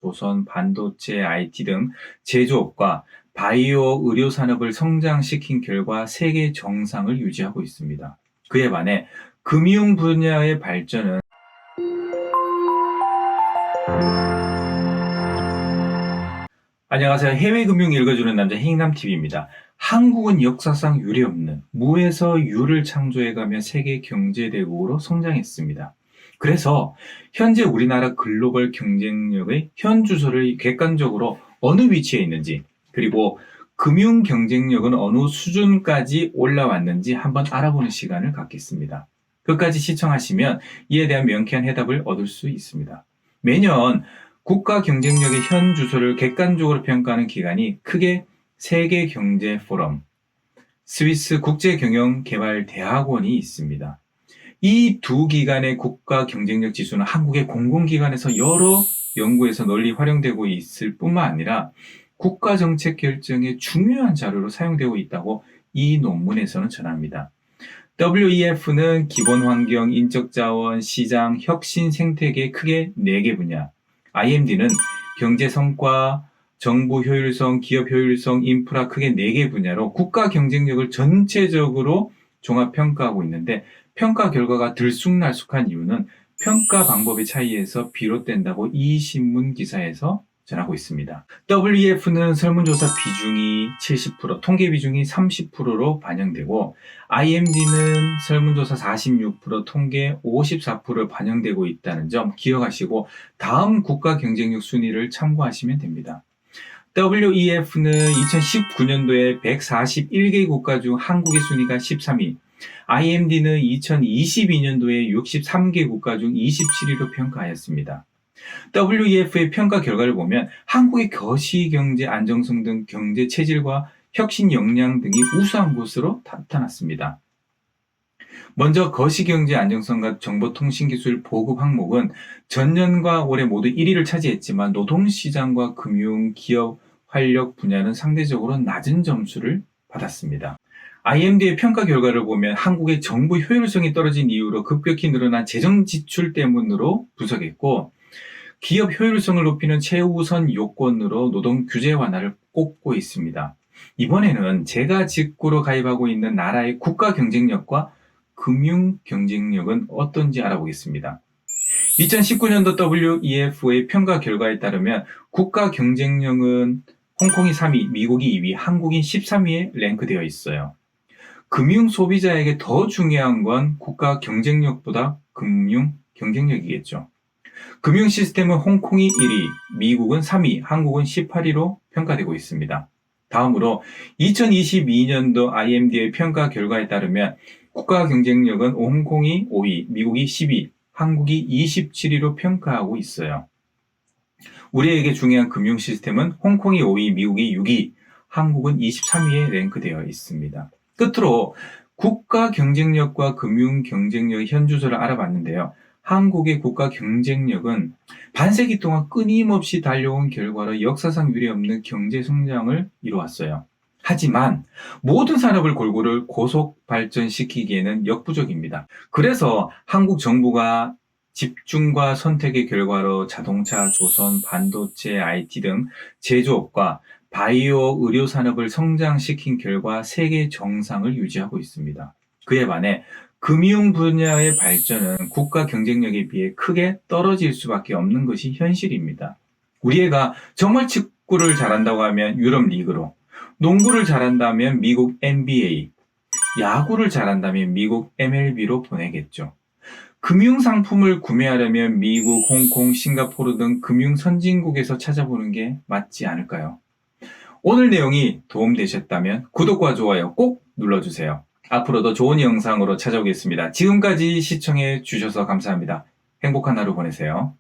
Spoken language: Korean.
조선, 반도체, IT 등 제조업과 바이오, 의료 산업을 성장시킨 결과 세계 정상을 유지하고 있습니다. 그에 반해 금융 분야의 발전은 안녕하세요. 해외금융 읽어주는 남자 행남TV입니다. 한국은 역사상 유례없는 무에서 유를 창조해가며 세계 경제대국으로 성장했습니다. 그래서 현재 우리나라 글로벌 경쟁력의 현 주소를 객관적으로 어느 위치에 있는지, 그리고 금융 경쟁력은 어느 수준까지 올라왔는지 한번 알아보는 시간을 갖겠습니다. 끝까지 시청하시면 이에 대한 명쾌한 해답을 얻을 수 있습니다. 매년 국가 경쟁력의 현 주소를 객관적으로 평가하는 기관이 크게 세계경제포럼, 스위스 국제경영개발대학원이 있습니다. 이 두 기관의 국가 경쟁력 지수는 한국의 공공기관에서 여러 연구에서 널리 활용되고 있을 뿐만 아니라 국가정책 결정의 중요한 자료로 사용되고 있다고 이 논문에서는 전합니다. WEF는 기본환경, 인적자원, 시장, 혁신, 생태계 크게 4개 분야, IMD는 경제성과, 정부 효율성, 기업 효율성, 인프라 크게 4개 분야로 국가 경쟁력을 전체적으로 종합평가하고 있는데, 평가 결과가 들쑥날쑥한 이유는 평가 방법의 차이에서 비롯된다고 이 신문 기사에서 전하고 있습니다. WEF는 설문조사 비중이 70%, 통계 비중이 30%로 반영되고, IMD는 설문조사 46%, 통계 54%를 반영되고 있다는 점 기억하시고 다음 국가 경쟁력 순위를 참고하시면 됩니다. WEF는 2019년도에 141개 국가 중 한국의 순위가 13위, IMD는 2022년도에 63개 국가 중 27위로 평가하였습니다. WEF의 평가 결과를 보면 한국의 거시경제 안정성 등 경제 체질과 혁신 역량 등이 우수한 것으로 나타났습니다. 먼저 거시경제 안정성과 정보통신기술 보급 항목은 전년과 올해 모두 1위를 차지했지만 노동시장과 금융, 기업, 활력 분야는 상대적으로 낮은 점수를 받았습니다. IMD의 평가 결과를 보면 한국의 정부 효율성이 떨어진 이유로 급격히 늘어난 재정 지출 때문으로 분석했고, 기업 효율성을 높이는 최우선 요건으로 노동 규제 완화를 꼽고 있습니다. 이번에는 제가 직구로 가입하고 있는 나라의 국가 경쟁력과 금융 경쟁력은 어떤지 알아보겠습니다. 2019년도 WEF의 평가 결과에 따르면 국가 경쟁력은 홍콩이 3위, 미국이 2위, 한국이 13위에 랭크되어 있어요. 금융 소비자에게 더 중요한 건 국가 경쟁력보다 금융 경쟁력이겠죠. 금융 시스템은 홍콩이 1위, 미국은 3위, 한국은 18위로 평가되고 있습니다. 다음으로 2022년도 IMD의 평가 결과에 따르면 국가 경쟁력은 홍콩이 5위, 미국이 10위, 한국이 27위로 평가하고 있어요. 우리에게 중요한 금융 시스템은 홍콩이 5위, 미국이 6위, 한국은 23위에 랭크되어 있습니다. 끝으로 국가 경쟁력과 금융 경쟁력의 현 주소를 알아봤는데요. 한국의 국가 경쟁력은 반세기 동안 끊임없이 달려온 결과로 역사상 유례없는 경제 성장을 이루었어요. 하지만 모든 산업을 골고루 고속 발전시키기에는 역부족입니다. 그래서 한국 정부가 집중과 선택의 결과로 자동차, 조선, 반도체, IT 등 제조업과 바이오, 의료 산업을 성장시킨 결과 세계 정상을 유지하고 있습니다. 그에 반해 금융 분야의 발전은 국가 경쟁력에 비해 크게 떨어질 수밖에 없는 것이 현실입니다. 우리 애가 정말 축구를 잘한다고 하면 유럽 리그로, 농구를 잘한다면 미국 NBA, 야구를 잘한다면 미국 MLB로 보내겠죠. 금융 상품을 구매하려면 미국, 홍콩, 싱가포르 등 금융 선진국에서 찾아보는 게 맞지 않을까요? 오늘 내용이 도움되셨다면 구독과 좋아요 꼭 눌러주세요. 앞으로도 좋은 영상으로 찾아오겠습니다. 지금까지 시청해 주셔서 감사합니다. 행복한 하루 보내세요.